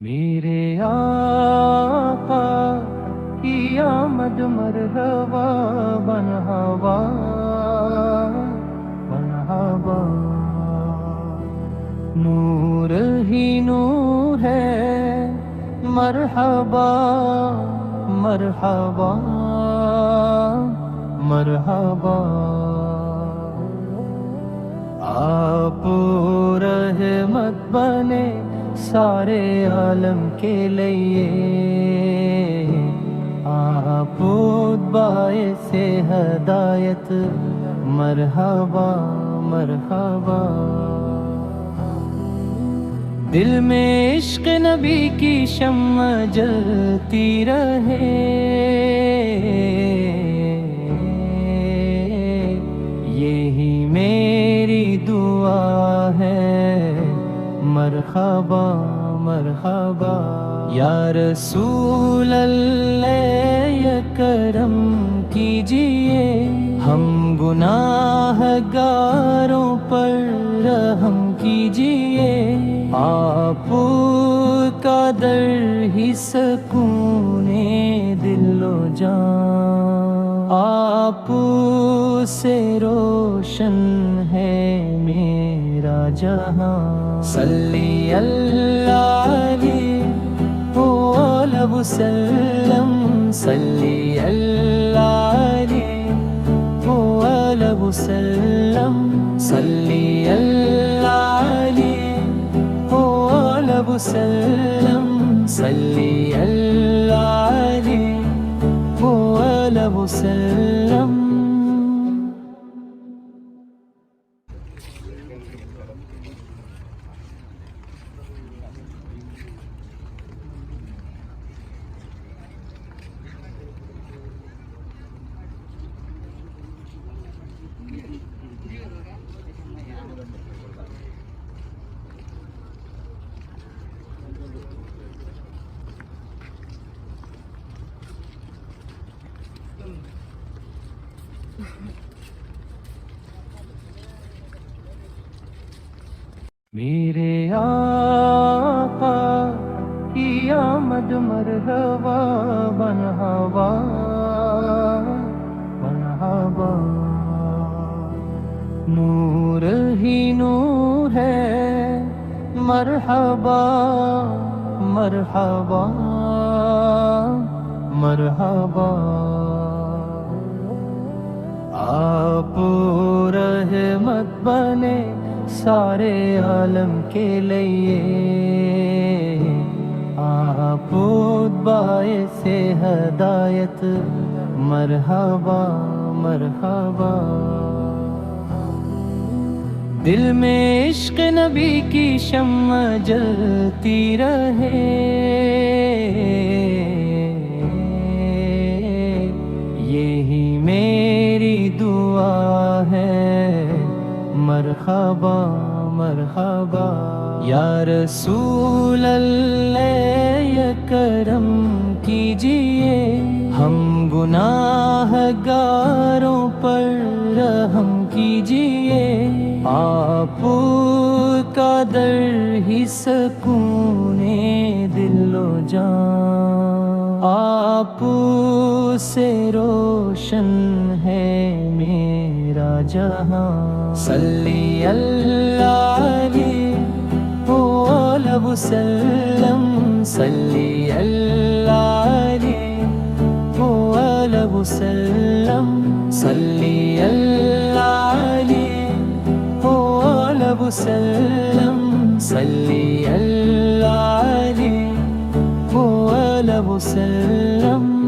میرے آقا کی آمد مرحبا مرحبا مرحبا، نور ہی نور ہے، مرحبا مرحبا مرحبا، آپ رحمت بنے سارے عالم کے لیے، آپ باعث ہدایت، مرحبا مرحبا، دل میں عشق نبی کی شمع جلتی رہے، یہی میری دعا ہے، مرحبا مرحبا، یا رسول اللہ یا کرم کیجئے، ہم گناہ گاروں پر رحم کیجئے، آپ کا در ہی سکون دل و جان، آپ سے روشن ہے میرا جہاں، صلی اللہ علیہ وسلم، صلی اللہ علیہ وسلم، صلی اللہ علیہ وسلم، صلی اللہ علیہ وسلم۔ میرے آقا کی آمد مرحبا مرحبا مرحبا، نور ہی نور ہے، مرحبا مرحبا مرحبا، آپ رحمت بنے سارے عالم کے لیے، آپ باعث ہدایت، مرحبا مرحبا، دل میں عشق نبی کی شمع جلتی رہے، یہی میری دعا ہے، مرحبا مرحبا، یا رسول اللہ یا کرم کیجئے، ہم گناہ گاروں پر رحم کیجئے، آپ کا در ہی سکون دل و جان، آپ سے روشن ہے میرا جہاں، صلی اللہ علیہ وسلم، صلی اللہ علیہ وسلم، صلی اللہ علیہ وسلم، صلی اللہ علیہ وسلم۔